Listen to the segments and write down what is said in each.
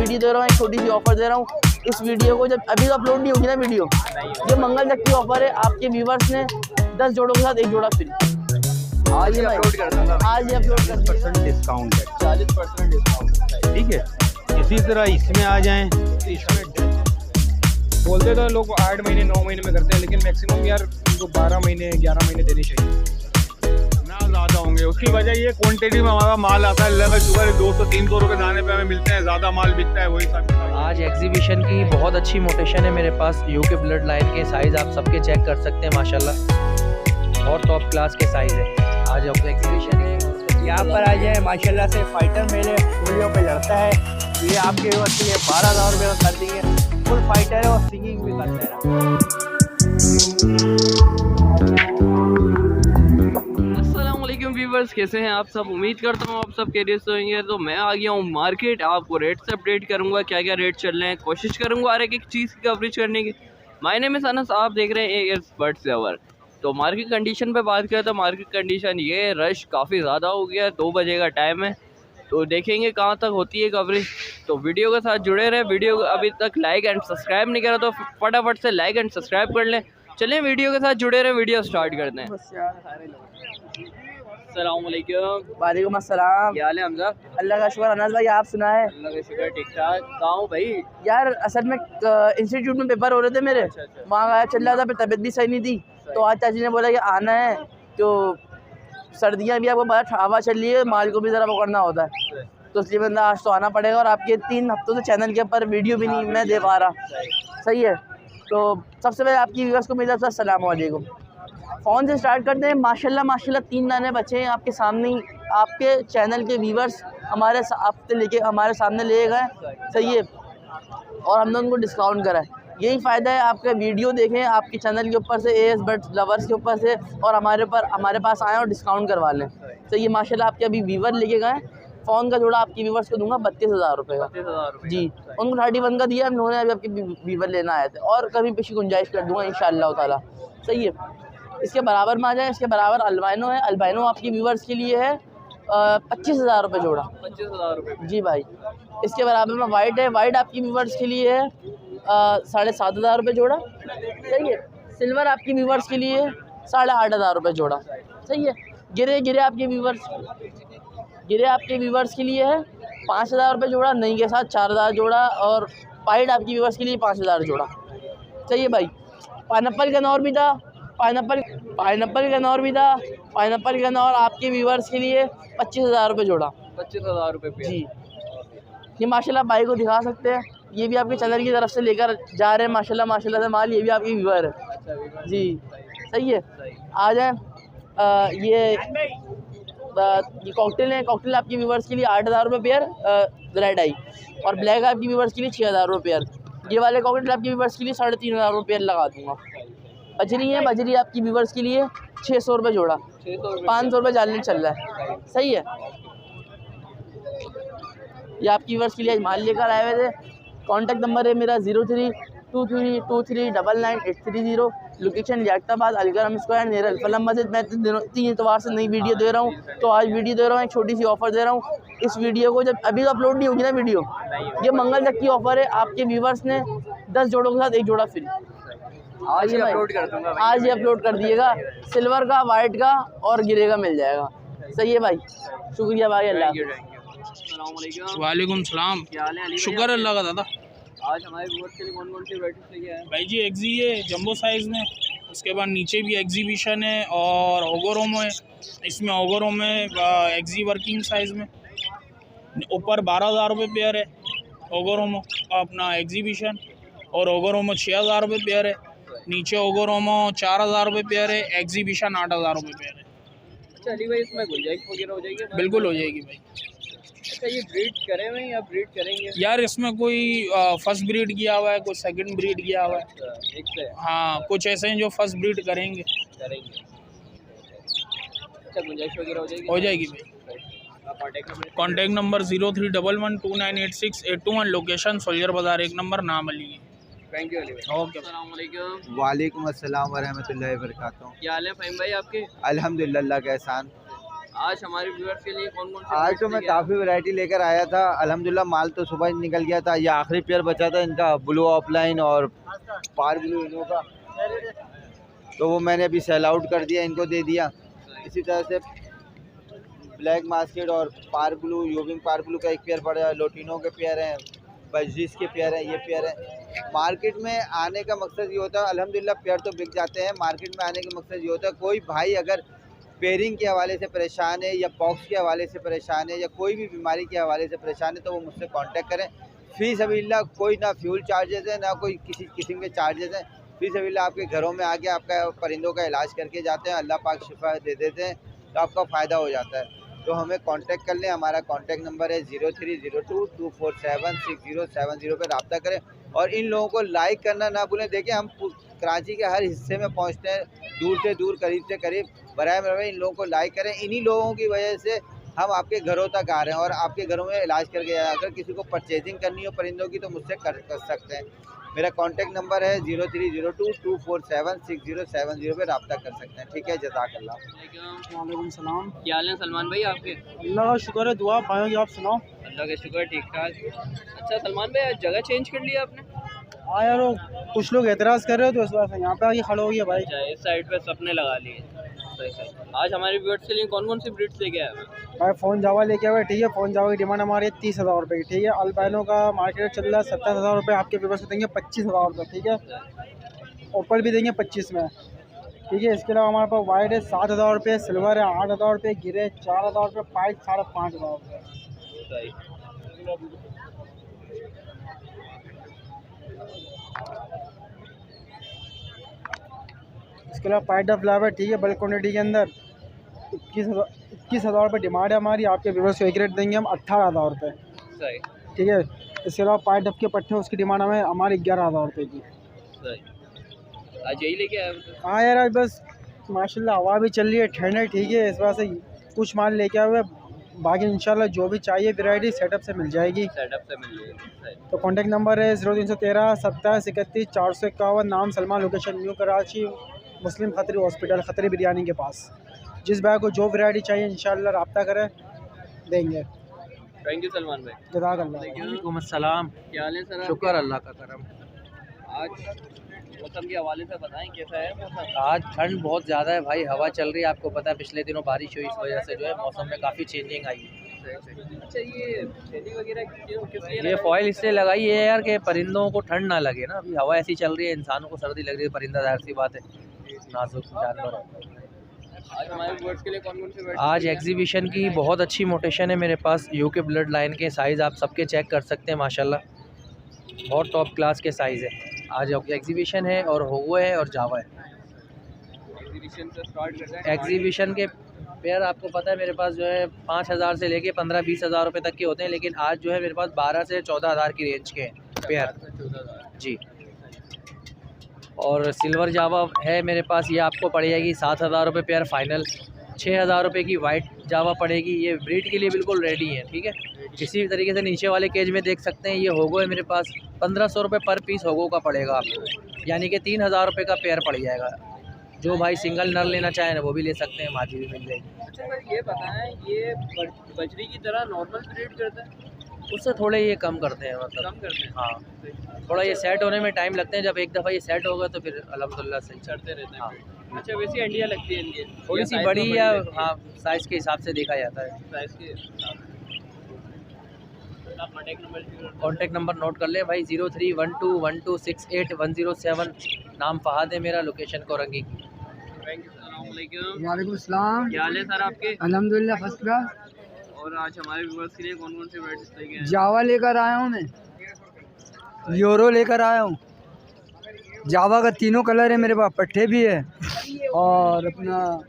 Video दे रहा हूँ, एक छोटी सी ऑफर दे रहा हूँ। इस वीडियो को जब अभी तो अपलोड नहीं होगी ना वीडियो, ये मंगल तक की ऑफर है। आपके व्यूवर्स ने 10 जोड़ों के साथ एक जोड़ा फ्री आज ही अपलोड कर दूंगा। आज ही अपलोड कर 40% डिस्काउंट है, 40% डिस्काउंट। ठीक है। इसी तरह इसमें आ जाएं तो इसमें बोलते तो लोग 8 महीने 9 महीने में करते हैं, लेकिन मैक्सिमम यार उनको 12 महीने 11 महीने देने चाहिए ना ज़्यादा होंगे। उसकी वजह ये क्वांटिटी में हमारा माल आता है, लगभग सुबह 200-300 रुपये दाने पे हमें मिलते हैं, ज़्यादा माल बिकता है, वही सब। आज एग्जीबिशन की बहुत अच्छी मोटेशन है मेरे पास। यूके ब्लड लाइन के साइज़ आप सबके चेक कर सकते हैं, माशाल्लाह और टॉप क्लास के साइज़ है। आज अब एग्जीबिशन है, यहाँ पर आ जाए। माशाल्लाह से फाइटर मेरे वीडियो पे लड़ता है, ये आपके वक्त के लिए 12,000 रुपये में कर देंगे। फुल फाइटर है और सिंगिंग भी करता है। अस्सलाम वालेकुम व्यूवर्स, कैसे हैं आप सब? उम्मीद करता हूँ आप सब कैरियर से होंगे। तो मैं आ गया हूँ मार्केट, आपको रेट से अपडेट करूँगा, क्या क्या रेट चल रहे हैं। कोशिश करूँगा हर एक चीज़ की कवरेज करने की। माय नेम इज़ अनस, आप देख रहे हैं एयरबड्स लवर। तो मार्केट कंडीशन पे बात करें तो मार्केट कंडीशन ये रश काफ़ी ज़्यादा हो गया। 2 बजे का टाइम है, तो देखेंगे कहाँ तक होती है कवरेज। तो वीडियो के साथ जुड़े रहे। वीडियो को अभी तक लाइक एंड सब्सक्राइब नहीं करा तो फटाफट से लाइक एंड सब्सक्राइब कर लें। चलें वीडियो के साथ जुड़े रहे, वीडियो स्टार्ट करते हैं। अस्सलाम वालेकुम। वालेकुम अस्सलाम। क्या हाल है हमजा? अल्लाह का शुक्र। अनस भाई आप सुनाए? अल्लाह का शुक्र, ठीक ठाक। कहाँ हूँ भाई? यार असल में इंस्टीट्यूट में पेपर हो रहे थे मेरे, वहाँ आया चल रहा था, फिर तबीयत भी सही नहीं थी, तो आज चाची ने बोला कि आना है। तो सर्दियाँ भी आपको पता हवा चल रही है, माल को भी ज़रा पकड़ना होता है, तो इसलिए मतलब आज तो आना पड़ेगा। और आपके 3 हफ्तों से चैनल के ऊपर वीडियो भी नहीं मैं दे पा रहा, सही है। तो सबसे पहले आपकी व्यूअर्स को मेरी तरफ से अस्सलाम वालेकुम। फ़ोन से स्टार्ट करते हैं। माशाल्लाह माशाल्लाह 3 दाने बचे हैं आपके सामने ही। आपके चैनल के व्यूअर्स हमारे हमारे सामने ले गए, सही है, और हमने उनको डिस्काउंट करा है। यही फ़ायदा है, आपका वीडियो देखें आपके चैनल के ऊपर से, एयरबड्स लवर्स के ऊपर से, और हमारे पास आएँ और डिस्काउंट करवा लें। तो ये माशाल्लाह आपके अभी व्यूवर लेके गए। फ़ोन का जोड़ा आपके व्यूवर्स को दूंगा 32,000 रुपये का। 32,000 जी, उनको 31 का दिया उन्होंने, अभी आपके व्यूवर लेना आए थे, और कभी पीछे गुंजाइश कर दूंगा इंशाअल्लाह ताला, सही है। इसके बराबर में आ जाए। इसके बराबर अल्बाइनो है। अल्बाइनो आपके व्यूवर्स के लिए है 25,000 रुपये जोड़ा। 25,000 रुपये जी भाई। इसके बराबर में वाइट है। वाइट आपकी व्यूवर्स के लिए है 7,500 रुपये जोड़ा, सही है। सिल्वर आपकी व्यूवर्स के लिए 8,500 रुपये जोड़ा, सही है। गिरे आपके व्यूवर्स के लिए है 5,000 रुपये जोड़ा, नई के साथ 4,000 जोड़ा, और पाइड आपकी व्यूवर्स के लिए 5,000 जोड़ा, सही है भाई। पाइनएप्पल का नौर भी था, पाइनएप्पल का नौर आपके व्यूवर्स के लिए 25,000 रुपये जोड़ा। 25,000 रुपये जी, ये माशाल्लाह भाई को दिखा सकते हैं, ये भी आपके चैनल की तरफ से लेकर जा रहे हैं माशाल्लाह माशाल्लाह से माल। ये भी आपके व्यूवर है जी, सही है। आ जाए। ये कॉकटेल है। कॉकटेल आपके व्यूवर्स के लिए 8,000 रुपये पेयर, रेड आई, और ब्लैक आपके व्यूवर्स के लिए 6,000 रुपये पेयर। ये वाले कॉकटेल आपके व्यूवर्स के लिए 3,500 रुपये पेयर लगा दूँगा। बजरी है, बजरी आपकी व्यूवर्स के लिए 600 रुपये जोड़ा, 500 रुपये जाने चल रहा है, सही है। ये आपकी व्यूवर्स के लिए आज माल लेकर आए हुए थे। कॉन्टैक्ट नंबर है मेरा 0323299830। Location Liaquatabad, अलगरम square, near Al Falah मस्जिद। मैं 3 इतवार से नई वीडियो दे रहा हूँ, तो आज वीडियो दे रहा हूँ, एक छोटी सी ऑफ़र दे रहा हूँ। इस वीडियो को जब अभी तो अपलोड नहीं होगी ना वीडियो, ये मंगल तक की ऑफ़र है। आपके व्यूवर्स ने 10 जोड़ों के साथ एक जोड़ा फ्री आज ही अपलोड कर दूंगा। आज ही अपलोड कर दिएगा। सिल्वर का, वाइट का और गिरे का मिल जाएगा, सही है भाई। शुक्रिया भाई, अल्लाह। वालेकुम सलाम। क्या हाल है? शुक्र अल्लाह का दादा। आज हमारे व्यूअर्स के लिए कौन कौन सी वैराइटीज लेके आए हैं? भाई जी एक्जी है जंबो साइज़ में, उसके बाद नीचे भी एग्जीबिशन है और ओगोरोमो है। इसमें ओगोरोमो है एक्जी वर्किंग साइज़ में, ऊपर 12,000 रुपये पेयर है ओगोरोमो अपना एग्जीबिशन, और ओगोरोमो 6,000 रुपये पेयर है। नीचे ओगोरोमो 4,000 रुपये पेयर है, एग्जीबिशन 8,000 रुपये पेयर है। अच्छा अली भाई, इसमें गुंजाइश वगैरह हो जाएगी? बिल्कुल हो जाएगी भाई। अच्छा ये ब्रीड करे हुए हैं या ब्रीड करेंगे? यार इसमें कोई फर्स्ट ब्रीड किया हुआ है, कोई सेकंड ब्रीड किया हुआ है। एक से हाँ, कुछ ऐसे हैं जो फर्स्ट ब्रीड करेंगे। अच्छा गुंजाइश वगैरह हो जाएगी? हो जाएगी भाई। Contact number 0311298681। लोकेशन सोल्जर बाज़ार 1 नंबर, नाम अली है। थैंक यू अली भाई। ओके। अस्सलाम वालेकुम। वालेकुम अस्सलाम वरहमतुल्लाहि वबरकातुहू। क्या हाल है फ़हीम भाई आपके? अल्हम्दुलिल्लाह, अल्लाह का एहसान। आज हमारे व्यूअर्स के लिए कौन कौन से आज तो मैं काफ़ी वैरायटी लेकर आया था अल्हम्दुलिल्लाह। माल तो सुबह ही निकल गया था। ये आखिरी पेयर बचा था इनका ब्लू ऑफलाइन और पार ब्लू इनो का, तो वो मैंने अभी सेल आउट कर दिया, इनको दे दिया। इसी तरह से ब्लैक मास्केट और पार ब्लू, यूविंग पार ब्लू का एक पेयर पड़ा है, लोटिनो के पेयर हैं, बजिस के पेयर हैं, ये पेयर है। मार्केट में आने का मकसद ये होता है, अल्हम्दुलिल्लाह पेयर तो बिक जाते हैं। मार्केट में आने का मकसद ये होता है, कोई भाई अगर पेयरिंग के हवाले से परेशान है या पॉक्स के हवाले से परेशान है या कोई भी बीमारी के हवाले से परेशान है तो वो मुझसे कांटेक्ट करें। फी सबील्ला कोई ना फ्यूल चार्जेस है ना कोई किसी किस्म के चार्जेस हैं। फी सबील्ला आपके घरों में आके आपका परिंदों का इलाज करके जाते हैं, अल्लाह पाक शिफा दे देते हैं, तो आपका फ़ायदा हो जाता है। तो हमें कांटेक्ट कर लें। हमारा कांटेक्ट नंबर है 0302247607 पे रब्ता करें और इन लोगों को लाइक करना ना भूलें। देखिए हम कराची के हर हिस्से में पहुंचते हैं, दूर से दूर, करीब से करीब। बराए मेहरबानी इन लोगों को लाइक करें। इन्हीं लोगों की वजह से हम आपके घरों तक आ रहे हैं और आपके घरों में इलाज करके आए। अगर किसी को परचेजिंग करनी हो परिंदों की तो मुझसे कर सकते हैं। मेरा कांटेक्ट नंबर है 0302247607 पे रब्ता कर सकते हैं। ठीक है, जज़ाकल्लाह। वालेकुम सलाम। क्या हाल है सलमान भाई आपके? अल्लाह का शुक्र है, दुआ भाई आप सुनाओ। अल्लाह का शुक्र, ठीक ठाक। अच्छा सलमान भाई, आज जगह चेंज कर लिया आपने? हाँ यार, कुछ लोग एतराज़ कर रहे हो तो इस वजह से यहाँ पे आके खड़े हो गए भाई। अच्छा, इस साइड पे सबने लगा लिए। सही सही। आज हमारे व्यूअर्स के लिए कौन कौन सी ब्रीड्स लेके आए हैं? भाई फ़ोन जावा लेके आए, ठीक है। फ़ोन जावा की डिमांड हमारी है 30,000 रुपये की, ठीक है। अल्बाइनो का मार्केट चल रहा है 70,000 रुपये, आपके व्यूअर्स को देंगे 25,000 रुपये, ठीक है। ओपल भी देंगे 25 में, ठीक है। इसके अलावा हमारे पास वाइट है 7,000 रुपये, सिल्वर है 8,000 रुपये, गिरे 4,000 रुपये, पाइप 5,500 रुपये। सही। इसके अलावा पाइड ऑफ फ्लावर, ठीक है, बल्क क्वान्टिटी के अंदर 21,000 रुपये डिमांड है हमारी। आपके व्यूअर्स को एक रेट देंगे हम 18,000 रुपये, सही, ठीक है। इसके अलावा पाइड ऑफ के पट्टे, उसकी डिमांड हमें हमारी 11,000 रुपये की। सही। आज यही लेके आए? हाँ यार, आज बस माशाल्लाह हवा भी चल रही है, ठंड है, ठीक है। इस वजह से कुछ माल लेके आए हुए, बाकी इंशाल्लाह जो भी चाहिए वैरायटी सेटअप से मिल जाएगी। सेटअप से मिल जाएगी। तो कॉन्टैक्ट नंबर है 0313 27 31 451। नाम सलमान, लोकेशन न्यू कराची, मुस्लिम खतरी हॉस्पिटल, खतरी बिरयानी के पास। जिस भाई को जो वैरायटी चाहिए इंशाल्लाह रब्ता करें, देंगे। थैंक यू सलमान भाई। जज़ाकल्लाह। वालेकुम अस्सलाम। क्या हाल है सर? शुक्र अल्लाह का करम। आज मौसम के हवाले से बताएं कैसा है मौसम? आज ठंड बहुत ज़्यादा है भाई, हवा चल रही है। आपको पता है पिछले दिनों बारिश हुई, इस वजह से जो है मौसम में काफ़ी चेंजिंग आई है। अच्छा, ये थैली वगैरह किस लिए ये फॉइल इसलिए लगाई है यार कि परिंदों को ठंड ना लगे ना। अभी हवा ऐसी चल रही है, इंसानों को सर्दी लग रही है, परिंदा जाहिर सी बात है नाजुक जानवर है। आज हमारे व्यूअर्स के लिए कौन कौन से? आज एग्जीबिशन की बहुत अच्छी मोटेशन है मेरे पास। यूके ब्लड लाइन के साइज़ आप सबके चेक कर सकते हैं, माशाल्लाह बहुत टॉप क्लास के साइज़ है। आज एग्जीबिशन है और होगो है और जावा है। एग्जीबिशन से स्टार्ट करते हैं। एग्जीबिशन के पेयर आपको पता है मेरे पास जो है 5,000 से लेके 15-20 हज़ार रुपये तक के होते हैं, लेकिन आज जो है मेरे पास 12 से 14,000 की रेंज के हैं पेयर जी। और सिल्वर जावा है मेरे पास, ये आपको पड़ जाएगी 7,000 रुपये पेयर फाइनल। 6,000 रुपये की वाइट जावा पड़ेगी, ये ब्रीड के लिए बिल्कुल रेडी है, ठीक है। इसी तरीके से नीचे वाले केज में देख सकते हैं, ये होगो है मेरे पास, 1,500 रुपये पर पीस होगो का पड़ेगा आपको, यानी कि 3,000 रुपये का पेयर पड़ जाएगा। जो भाई सिंगल नर लेना चाहें ना वो भी ले सकते हैं, मादी भी मिल जाएगी। अच्छा सर, ये बताएं, ये बजरी की तरह नॉर्मल ब्रीड करता है? उससे थोड़े ये कम करते हैं, मतलब कम करते हैं। हाँ, थोड़ा ये सेट होने में टाइम लगते हैं। जब एक दफ़ा ये सेट होगा तो फिर अल्हम्दुलिल्लाह सही चढ़ते रहते हैं। हाँ। अच्छा, वैसी अंडिया लगती है इनकी? थोड़ी सी बड़ी या हाँ साइज़ के हिसाब से देखा जाता है। साइज़ के। कॉन्टैक्ट नंबर नोट कर ले भाई, 031212681007। नाम फ़हाद है मेरा, लोकेशन कोरंगी की। वालेकुम सलाम। क्या हाल है सर आपके? अल्हम्दुलिल्लाह फर्स्ट क्लास। और आज हमारे व्यूअर्स के लिए कौन कौन से वैराइटीज लेके आए हैं? जावा लेकर आया हूँ मैं, यूरो लेकर आया हूँ। जावा का तीनों कलर है मेरे पास, पट्टे भी है और अपना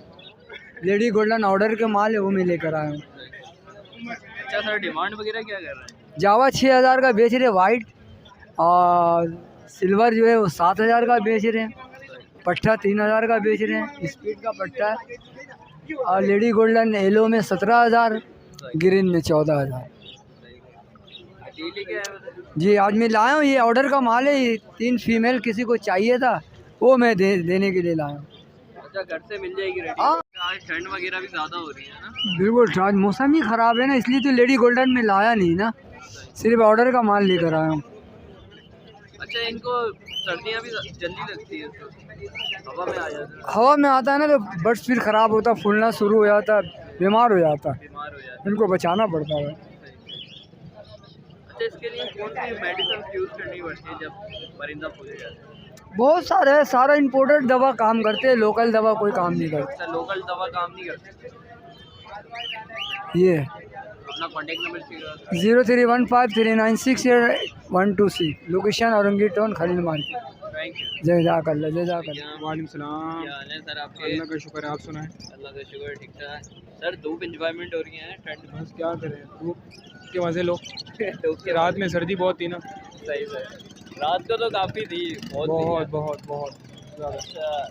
लेडी गोल्डन ऑर्डर के माल है वो मैं लेकर आया हूँ। अच्छा सर, डिमांड वगैरह क्या कर रहे हैं? जावा 6,000 का बेच रहे वाइट, और सिल्वर जो है वो 7,000 का बेच रहे हैं, पट्टा 3,000 का बेच रहे हैं, स्पीड का पट्टा है। और लेडी गोल्डन येलो में 17,000, ग्रीन में 14,000। जी आज मैं लाया हूँ, ये ऑर्डर का माल है, ये 3 फीमेल किसी को चाहिए था वो मैं देने के लिए लाया हूँ। अच्छा, घर से मिल जाएगी रेडी? हाँ। आज ठंड वगैरह भी ज़्यादा हो रही है ना? बिल्कुल, आज मौसम ही ख़राब है ना, इसलिए तो लेडी गोल्डन में लाया नहीं ना, सिर्फ ऑर्डर का माल लेकर आया हूँ। अच्छा, इनको सर्दियाँ भी जल्दी लगती है तो हवा में आ जाता है, हवा में आता है ना तो बर्ड्स फिर ख़राब होता, फूलना शुरू हो जाता, बीमार हो जाता, बीमार हो जाता इनको बचाना पड़ता है। है। अच्छा, इसके लिए कौन सी मेडिसिन यूज़ करनी पड़ती है जब परिंदा फूल जाता है? बहुत सारे है, सारा इंपोर्टेड दवा काम करते हैं, लोकल दवा कोई काम नहीं करती। अच्छा, लोकल दवा काम नहीं करती। ये अपना कॉन्टेक्ट नंबर चाहिए? 0315396126, location Orangi town Khalil market. Thank you. जय जाकल्ला, जय जाकल्ला। वालेकुम सलाम। क्या हाल है सर आपके? अल्लाह का शुक्र है, आप सुनाएं। अल्लाह का शुक्र, ठीक ठाक। सर धूप इंजॉयमेंट हो रही है ठंड में? बस क्या करें, धूप के मज़े लो। धूप के रात में सर्दी बहुत थी ना। सही सही, रात को तो काफ़ी थी, बहुत बहुत ज़्यादा। अच्छा,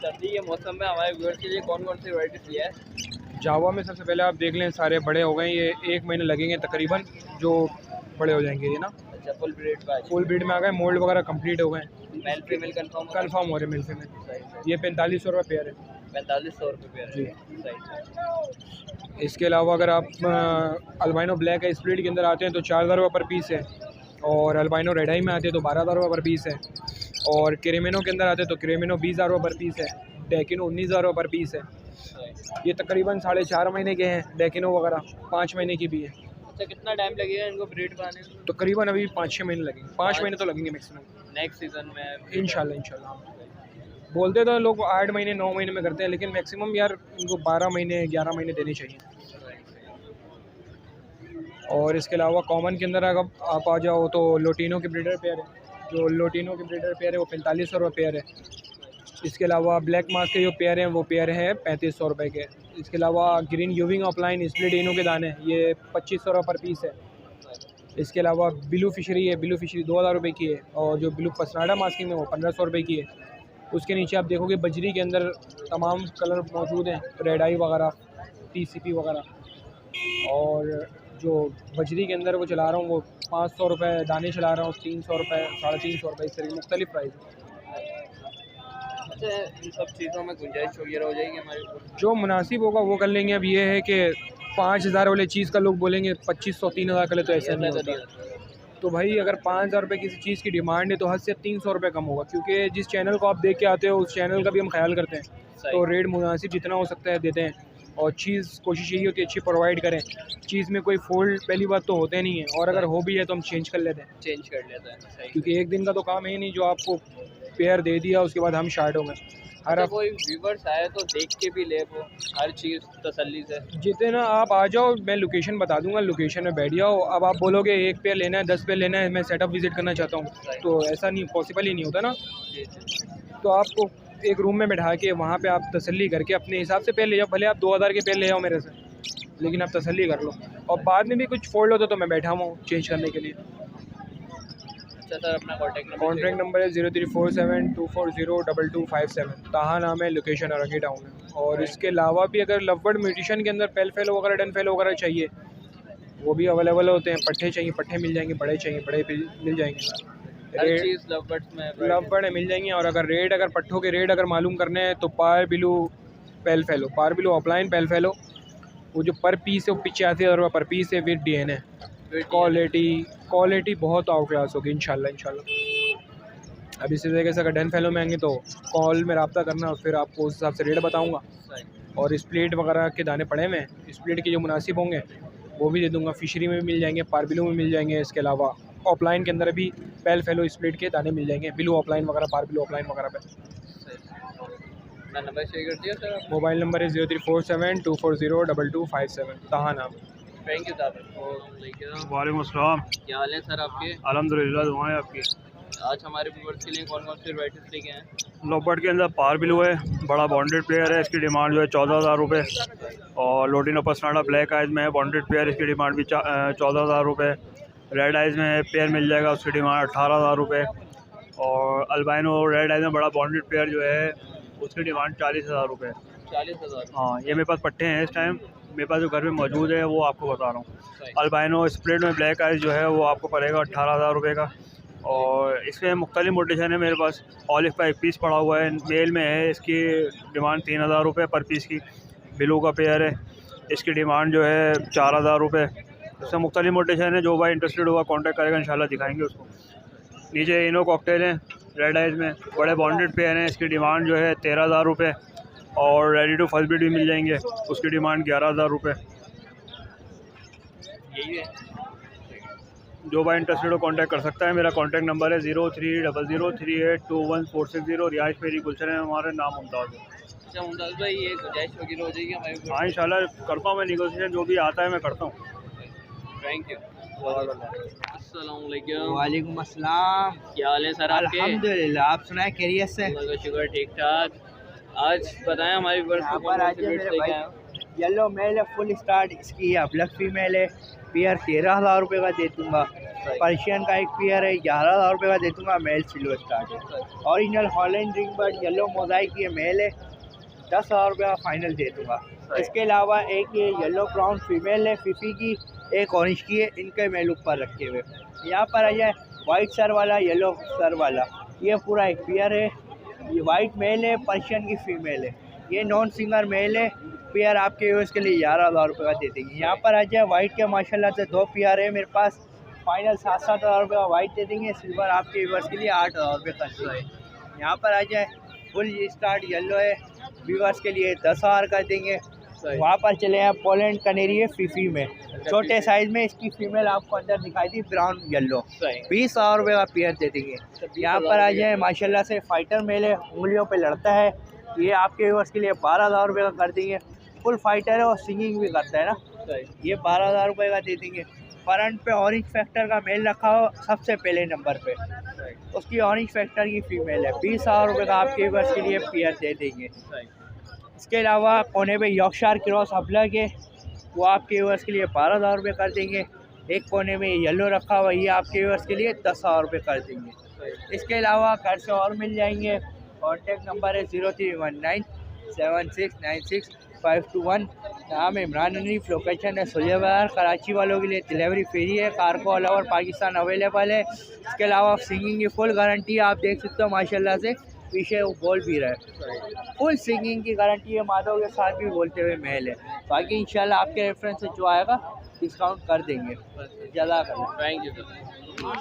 सर्दी के मौसम में हमारे व्यूअर्स के लिए कौन कौन सी वैरायटीज़ लिया है? जावा में सबसे पहले आप देख लें, सारे बड़े हो गए, ये 1 महीने लगेंगे तकरीबन जो बड़े हो जाएंगे ये ना। अच्छा, फुल ब्रीड का? फुल ब्रीड में आ गए, मोल्ड वगैरह कंप्लीट हो गए, मेल फीमेल कंफर्म? कंफर्म हो रहे मिल फीमेल। ये 4500 रुपये पेयर है। 4500 रुपये पेयर है। जी। सही। इसके अलावा अगर आप अल्बाइनो ब्लैक है स्प्लिट के अंदर आते हैं तो 4000 रुपये पर पीस है, और अल्बाइनो रेड आई में आते हैं तो 12000 रुपये पर पीस है, और क्रेमिनो के अंदर आते हैं तो क्रेमिनो 20000 रुपये पर पीस है, डेकिनो 19000 रुपये पर पीस है। ये तकरीबन 4.5 महीने के हैं, डेकिनो वगैरह 5 महीने की भी है। अच्छा, कितना टाइम लगेगा इनको ब्रीड पाने में? तकरीबन अभी 5-6 महीने लगेंगे, 5 महीने तो लगेंगे मैक्सिमम। नेक्स्ट सीज़न में इंशाल्लाह। बोलते तो लोग 8 महीने 9 महीने में करते हैं, लेकिन मैक्सिमम यार इनको 12 महीने 11 महीने देने चाहिए। और इसके अलावा कॉमन के अंदर अगर आप आ जाओ तो लोटिनो के ब्रीडर पेयर है, जो लोटिनो के ब्रीडर पेयर है वो 4500 रुपये पेयर है। इसके अलावा ब्लैक मास्क के जो पेयर हैं वो पेयर है 3500 रुपये के। इसके अलावा ग्रीन यूविंग ऑफलाइन स्प्लिट इनो के दाने ये 2500 रुपये पर पीस है। इसके अलावा ब्लू फिशरी है, ब्लू फिशरी 2000 रुपये की है, और जो ब्लू पसनाडा मास्किंग है वो 1500 रुपये की है। उसके नीचे आप देखोगे बजरी के अंदर तमाम कलर मौजूद हैं, रेड आई वगैरह, TCP वगैरह, और जो बजरी के अंदर वो चला रहा हूँ वो 500 रुपये दाने चला रहा हूँ, 300 रुपये, 350 रुपये, इस तरह की मुख्तलिफ प्राइस है। अच्छा, इन सब चीज़ों में गुंजाइश वगैरह हो जाएगी हमारे ऊपर? जो मुनासिब होगा वो कर लेंगे। अब ये है कि 5000 वाले चीज़ का लोग बोलेंगे 2500-3000 का ले, तो ऐसा नहीं होता। तो भाई अगर 5000 रुपये किसी चीज़ की डिमांड है तो हद से 300 रुपये कम होगा, क्योंकि जिस चैनल को आप देख के आते हो उस चैनल का भी हम ख्याल करते हैं, तो रेट मुनासिब जितना हो सकता है देते हैं, और चीज़ कोशिश यही होती है अच्छी प्रोवाइड करें। चीज़ में कोई फॉल्ट पहली बात तो होते नहीं है, और अगर हो भी है तो हम चेंज कर लेते हैं, क्योंकि एक दिन का तो काम है ही नहीं जो आपको पेयर दे दिया उसके बाद हम शार्ट हो गए। हर कोई व्यूवर्स आए तो देख के भी ले, वो हर चीज़ तसल्ली से। जितना आप आ जाओ, मैं लोकेशन बता दूंगा, लोकेशन में बैठ जाओ। अब आप बोलोगे 1 पेयर लेना है, 10 पेयर लेना है, मैं सेटअप विज़िट करना चाहता हूँ, तो ऐसा नहीं, पॉसिबल ही नहीं होता ना। तो आपको एक रूम में बैठा के वहाँ पे आप तसल्ली करके अपने हिसाब से पेयर ले जाओ, भले आप 2000 के पेयर ले जाओ मेरे से, लेकिन आप तसल्ली कर लो। और बाद में भी कुछ फॉल्ट होता तो मैं बैठा हुआ हूँ चेंज करने के लिए। अच्छा सर, अपना कॉन्टैक्ट नंबर है 034724022257। ताहा नाम है, लोकेशन औरंगी टाउन है। और इसके अलावा भी अगर लवबर्ड म्यूटेशन के अंदर पेल फेलो वगैरह, डन फेलो वगैरह चाहिए वो भी अवेलेबल होते हैं। पट्ठे चाहिए, पट्ठे मिल जाएंगे, बड़े चाहिए, बड़े मिल जाएंगे। लवबर्ड मिल जाएंगे। और अगर रेट, अगर पट्ठों के रेट अगर मालूम करने हैं तो पार बिलू पेल फेलो, पार बिलू ऑफलाइन पेल फेलो, वो जो पर पीस है वो 85,000 रुपये पर पीस है विद DNA। क्वालिटी बहुत आउट क्लास होगी इंशाल्लाह। अब इसी तरीके से अगर डन फेलो में आएंगे तो कॉल में रब्ता करना, फिर आपको उस हिसाब से रेट बताऊँगा। और स्प्लिट वगैरह के दाने पड़े हुए हैं, स्प्लिट के जो मुनासिब होंगे वो भी दे दूँगा। फिशरी में भी मिल जाएंगे, पारबिलो में मिल जाएंगे। इसके अलावा ऑफलाइन के अंदर भी पेल फेलो स्प्लिट के दाने मिल जाएंगे, बिलू ऑफलाइन वगैरह, पारबिलो ऑफलाइन वगैरह पे। नंबर शेयर कर दिया सर। मोबाइल नंबर है 034724022257। ताहा नाम। Thank you sir. वालेकुम अस्सलाम। क्या हाल है सर आपके? अल्हम्दुलिल्लाह, दुआएं आपकी। आज हमारे व्यूअर्स के लिए कौन कौन सी वैराइटीज़ लेके हैं? लवबर्ड के अंदर पार बिलू है, बड़ा बॉन्डेड पेयर है, इसकी डिमांड जो है 14,000 रुपये। और लोटिनो पसनाडा ब्लैक आइज में है बॉन्डेड पेयर, इसकी डिमांड भी 14,000 रुपये। रेड आइज में पेयर मिल जाएगा, उसकी डिमांड 18,000 रुपये। और अल्बाइनो रेड आइज में बड़ा बॉन्डेड पेयर जो है उसकी डिमांड 40,000 रुपये। 40,000? हाँ, ये मेरे पास पट्टे हैं इस टाइम, मेरे पास जो घर में मौजूद है वो आपको बता रहा हूँ। अल्बाइनो स्प्लिट में ब्लैक आइज जो है वो आपको पड़ेगा 18,000 रुपये का। और इसमें मुख्तलिफ मोटेशन है मेरे पास। ऑलिव का एक पीस पड़ा हुआ है, मेल में है, इसकी डिमांड 3000 रुपये पर पीस की। ब्लू का पेयर है, इसकी डिमांड जो है 4000 रुपये। इसमें मुख्तलिफ मोटेशन है, जो भाई इंटरेस्टेड होगा कॉन्टैक्ट करेगा, इंशाल्लाह दिखाएंगे उसको। नीचे इनो कॉकटेल हैं रेड आइज में, बड़े बॉन्डेड पेयर हैं, इसकी डिमांड जो है 13000 रुपये। और रेडी टू फर्स्ट बीट भी मिल जाएंगे, उसकी डिमांड 11000 रुपये। जो भाई इंटरेस्टेड हो कॉन्टैक्ट कर सकता है। मेरा कॉन्टैक्ट नंबर है 030038214660। रिहाइश मेरी गुलशन है, हमारे नाम मुमताज़ है। अच्छा मुमताज़ भाई, ये गुंजाइश वगैरह हो जाएगी हमारे? हाँ इंशाल्लाह करता हूँ मैं निगोशिएशन, जो भी आता है मैं करता हूँ। Thank you. अस्सलाम वालेकुम। वालेकुम अस्सलाम। क्या हाल है सर आपके? अल्हम्दुलिल्लाह, आप सुनाए खैरियत से? अल्लाह का शुक्र, ठीक ठाक। आज बताएं हमारी व्यूअर्स को कौन सी रेट से क्या है? येलो मेल है फुल स्टार्ट, इसकी है ब्लैक फीमेल है, पेयर 13000 रुपये का दे दूँगा। पर्शियन का एक पेयर है 11000 रुपये का दे दूँगा, मेल सिल्वर स्टार्ट है। Original Holland ring bird yellow mosaic की मेल है, 10000 रुपये का फाइनल दे दूँगा। इसके अलावा एक ये येलो ब्राउन फीमेल है फिफी की, एक ऑरेंज की है, इनके मेल ऊपर रखे हुए। यहाँ पर आ जाए वाइट सर वाला, येलो सर वाला, ये पूरा एक पेयर है। ये वाइट मेल है, पर्शियन की फ़ीमेल है, ये नॉन सिंगर मेल है। पेयर आपके यूज़ के लिए 11000 रुपये का दे देंगे। यहाँ पर आ जाए वाइट के माशाल्लाह से 2 पेयर है मेरे पास, फाइनल 7-7000 रुपये का वाइट दे देंगे। सिल्वर आपके यूज़ के लिए 8000 रुपये का है। यहाँ पर आ जाए फुल स्टार्ट येलो है, व्यूअर्स के लिए 10000 का देंगे। वहाँ पर चले हैं पोलैंड कनेरी है फीफी में, छोटे साइज़ में, इसकी फ़ीमेल आपको अंदर दिखाई दी ब्राउन येलो, 20000 रुपये का पेयर दे देंगे। यहाँ पर आ जाए माशाल्लाह से फाइटर मेल है, उंगलियों पे लड़ता है, ये आपके व्यूअर्स के लिए 12000 रुपये का कर देंगे। फुल फाइटर है और सिंगिंग भी करता है ना, ये 12000 रुपये का दे देंगे। फ्रंट पे ऑरेंज फैक्टर का मेल रखा हो सबसे पहले नंबर पे, उसकी ऑरेंज फैक्टर की फ़ीमेल है, 20000 रुपये का आपके व्यूअर्स के लिए पेयर दे देंगे। इसके अलावा कोने पे यॉर्कशायर क्रॉस हबला के, वो आपके व्यूअर्स के लिए 12000 रुपये कर देंगे। एक कोने में येलो रखा हुआ, ये आपके व्यूअर्स के लिए 10000 रुपये कर देंगे। इसके अलावा घर से और मिल जाएंगे। कॉन्टैक्ट नंबर है 03197696 नाम इमरान हनीफ, लोकेशन है सुलिया बाजार। कराची वालों के लिए डिलीवरी फ्री है, कार को ऑल ओवर पाकिस्तान अवेलेबल है। इसके अलावा सिंगिंग की फुल गारंटी आप देख सकते हो माशाल्लाह से, पीछे वो बोल भी रहा है, फुल सिंगिंग की गारंटी है, माधव के साथ भी बोलते हुए मेल है। बाकी इंशाल्लाह आपके रेफरेंस से जो आएगा डिस्काउंट कर देंगे। जज़ाकल्लाह, थैंक यू सर।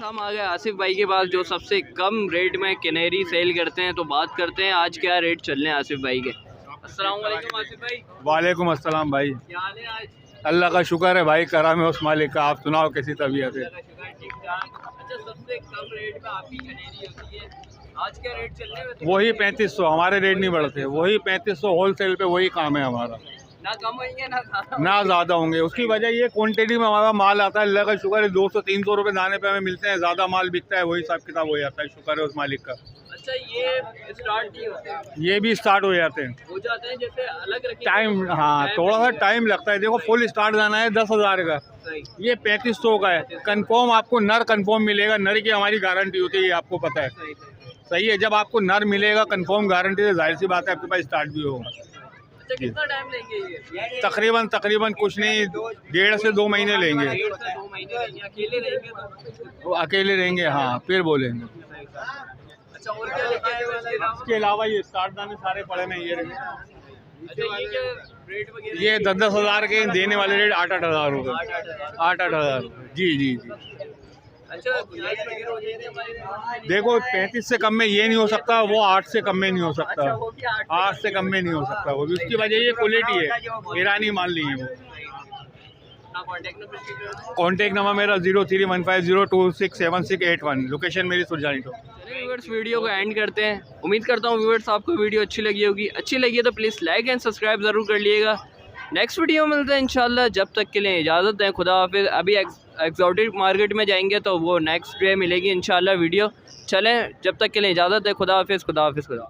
हम आ गए आसिफ भाई के पास, जो सबसे कम रेट में कैनेरी सेल करते हैं। तो बात करते हैं आज क्या रेट चल रहे हैं आसिफ भाई के। अस्सलाम वालेकुम आसिफ भाई। वालेकुम अस्सलाम भाई। क्या हाल है आज? अल्लाह का शुक्र है भाई, करम है उस मालिक का। आप सुनाओ कैसी तबीयत है? ठीक ठाक। अच्छा, सबसे कम रेट में आपकी कैनेरी होती है, आज क्या रेट चल रहे हैं? वही 3500, हमारे रेट नहीं बढ़ते, वही 3500 होलसेल पे, वही काम है हमारा। ना कम होंगे ना ज़्यादा होंगे। उसकी वजह ये क्वांटिटी में हमारा माल आता है, अल्लाह का शुक्र है, 200-300 रुपये दाने पे हमें मिलते हैं, ज़्यादा माल बिकता है, वही हिसाब किताब हो जाता है, शुक्र है उस मालिक का। अच्छा, ये स्टार्ट नहीं होते? ये भी स्टार्ट हो जाते हैं, हो जाते हैं, जैसे अलग रखेंगे टाइम, हाँ थोड़ा सा टाइम लगता है। देखो फुल स्टार्ट जाना है 10,000 का, ये 3500 का है। कंफर्म आपको नर कंफर्म मिलेगा, नर की हमारी गारंटी होती है, ये आपको पता है। सही है, जब आपको नर मिलेगा कंफर्म गारंटी से, जाहिर सी बात है आपके पास स्टार्ट भी होगा। अच्छा, कितना टाइम लेंगे ये? तकरीबन कुछ नहीं, 1.5 से 2 महीने लेंगे। 1.5 से 2 महीने लेंगे। अकेले रहेंगे तो? वो अकेले रहेंगे, हाँ फिर बोलेंगे। अच्छा, और क्या लेके आए हो इसके अलावा ये स्टार्ट दाने सारे पड़े हैं, ये रहेंगे। अच्छा, ये क्या रेट वगैरह? ये 10,000 के देने वाले रेट 8,000 रुपये। 8,000 जी जी जी। अच्छा, गुंजाइश वगैरह हो जाएगी हमारी? देखो 35 से कम में ये नहीं हो सकता, वो 8 से कम में नहीं हो सकता, अच्छा, वो भी 8 से कम में नहीं हो सकता वो भी। उसकी वजह ये क्वालिटी है, ईरानी माल नहीं है वो। कॉन्टैक्ट नंबर मेरा 0315026768 लोकेशन मेरी सुरजानी तो। व्यूअर्स, वीडियो को एंड करते हैं। उम्मीद करता हूँ व्यूअर्स आपको वीडियो अच्छी लगी होगी। अच्छी लगी है तो प्लीज़ लाइक एंड सब्सक्राइब ज़रूर कर लीजिएगा। नेक्स्ट वीडियो मिलते हैं इंशाल्लाह, जब तक के लिए इजाज़त दें, खुदा हाफिज़। अभी एक्सोटिक मार्केट में जाएंगे तो वो नेक्स्ट डे मिलेगी इंशाल्लाह वीडियो। चलें, जब तक के लिए इजाज़त दें, खुदा हाफिज़, खुदा हाफिज़, खुदा।